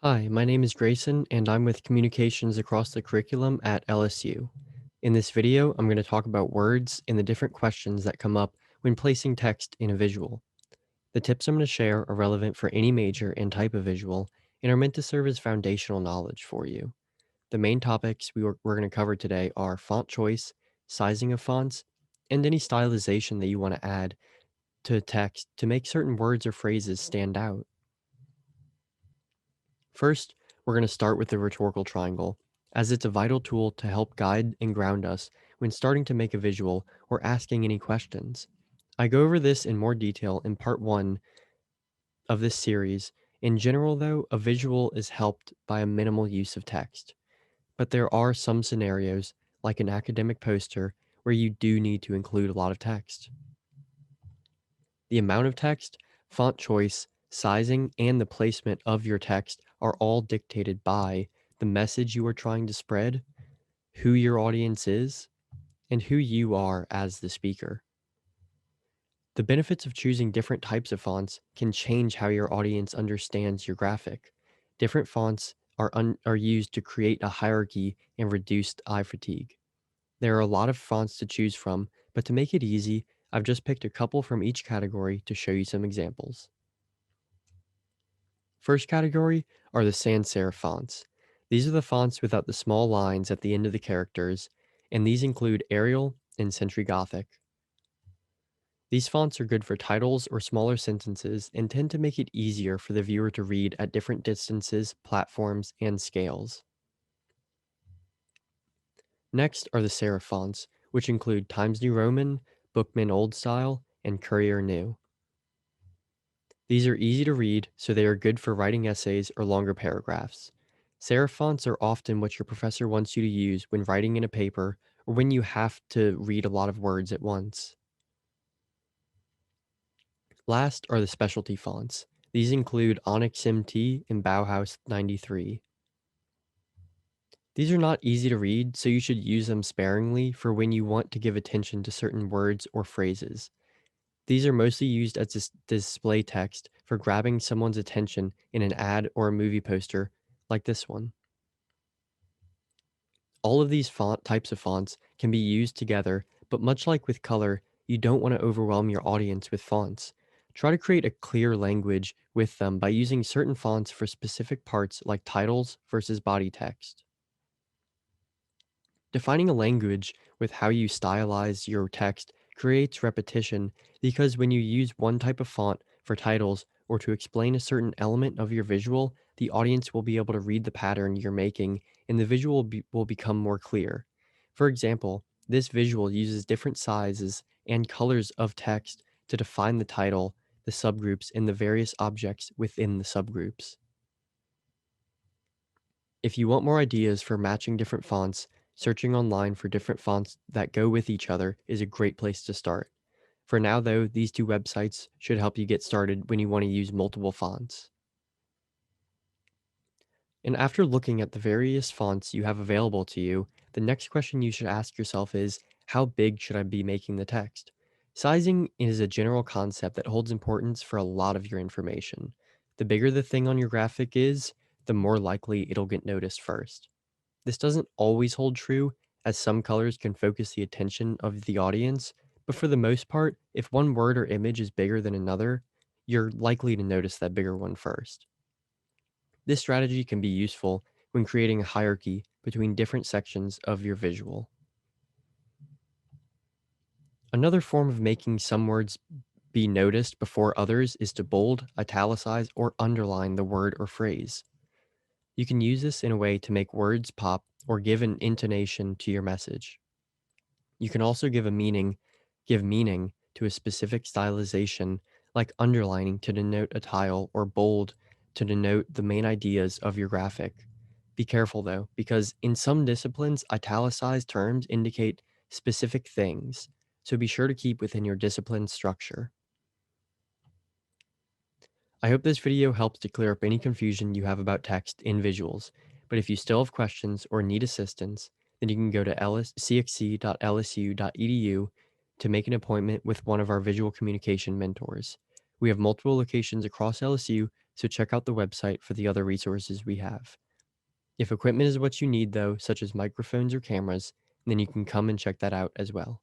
Hi, my name is Grayson, and I'm with Communications Across the Curriculum at LSU. In this video, I'm going to talk about words and the different questions that come up when placing text in a visual. The tips I'm going to share are relevant for any major and type of visual and are meant to serve as foundational knowledge for you. The main topics we're going to cover today are font choice, sizing of fonts, and any stylization that you want to add to text to make certain words or phrases stand out. First, we're going to start with the rhetorical triangle, as it's a vital tool to help guide and ground us when starting to make a visual or asking any questions. I go over this in more detail in part 1 of this series. In general, though, a visual is helped by a minimal use of text, but there are some scenarios, like an academic poster, where you do need to include a lot of text. The amount of text, font choice, sizing, and the placement of your text are all dictated by the message you are trying to spread, who your audience is, and who you are as the speaker. The benefits of choosing different types of fonts can change how your audience understands your graphic. Different fonts are used to create a hierarchy and reduce eye fatigue. There are a lot of fonts to choose from, but to make it easy, I've just picked a couple from each category to show you some examples. First category are the sans serif fonts. These are the fonts without the small lines at the end of the characters, and these include Arial and Century Gothic. These fonts are good for titles or smaller sentences and tend to make it easier for the viewer to read at different distances, platforms, and scales. Next are the serif fonts, which include Times New Roman, Bookman Old Style, and Courier New. These are easy to read, so they are good for writing essays or longer paragraphs. Serif fonts are often what your professor wants you to use when writing in a paper or when you have to read a lot of words at once. Last are the specialty fonts. These include Onyx MT and Bauhaus 93. These are not easy to read, so you should use them sparingly for when you want to give attention to certain words or phrases. These are mostly used as display text for grabbing someone's attention in an ad or a movie poster, like this one. All of these font types of fonts can be used together, but much like with color, you don't want to overwhelm your audience with fonts. Try to create a clear language with them by using certain fonts for specific parts like titles versus body text. Defining a language with how you stylize your text creates repetition because when you use one type of font for titles or to explain a certain element of your visual, the audience will be able to read the pattern you're making and the visual will become more clear. For example, this visual uses different sizes and colors of text to define the title, the subgroups, and the various objects within the subgroups. If you want more ideas for matching different fonts, searching online for different fonts that go with each other is a great place to start. For now, though, these two websites should help you get started when you want to use multiple fonts. And after looking at the various fonts you have available to you, the next question you should ask yourself is, how big should I be making the text? Sizing is a general concept that holds importance for a lot of your information. The bigger the thing on your graphic is, the more likely it'll get noticed first. This doesn't always hold true, as some colors can focus the attention of the audience, but for the most part, if one word or image is bigger than another, you're likely to notice that bigger one first. This strategy can be useful when creating a hierarchy between different sections of your visual. Another form of making some words be noticed before others is to bold, italicize, or underline the word or phrase. You can use this in a way to make words pop or give an intonation to your message. You can also give meaning to a specific stylization, like underlining to denote a tile or bold to denote the main ideas of your graphic. Be careful though, because in some disciplines, italicized terms indicate specific things, so be sure to keep within your discipline structure. I hope this video helps to clear up any confusion you have about text in visuals, but if you still have questions or need assistance, then you can go to cxc.lsu.edu to make an appointment with one of our visual communication mentors. We have multiple locations across LSU, so check out the website for the other resources we have. If equipment is what you need, though, such as microphones or cameras, then you can come and check that out as well.